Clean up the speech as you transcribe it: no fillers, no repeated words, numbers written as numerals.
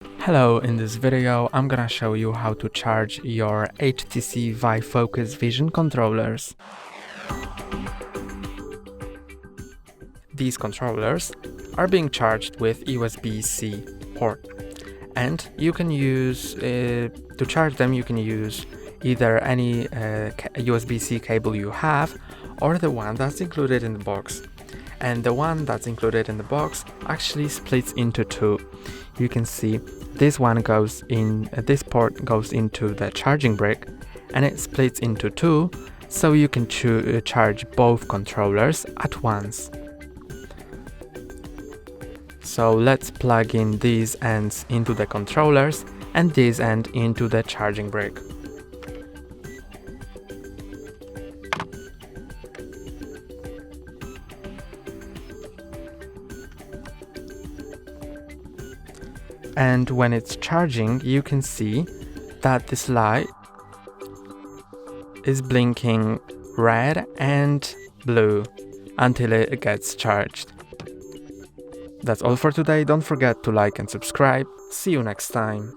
Hello, in this video I'm gonna show you how to charge your HTC Vive Focus Vision controllers. These controllers are being charged with USB-C port, and you can use, to charge them you can use either any USB-C cable you have or the one that's included in the box. And the one that's included in the box actually splits into two. You can see this one goes in, this port goes into the charging brick, and it splits into two, so you can charge both controllers at once. So let's plug in these ends into the controllers and this end into the charging brick. And when it's charging, you can see that this light is blinking red and blue until it gets charged. That's all for today. Don't forget to like and subscribe. See you next time.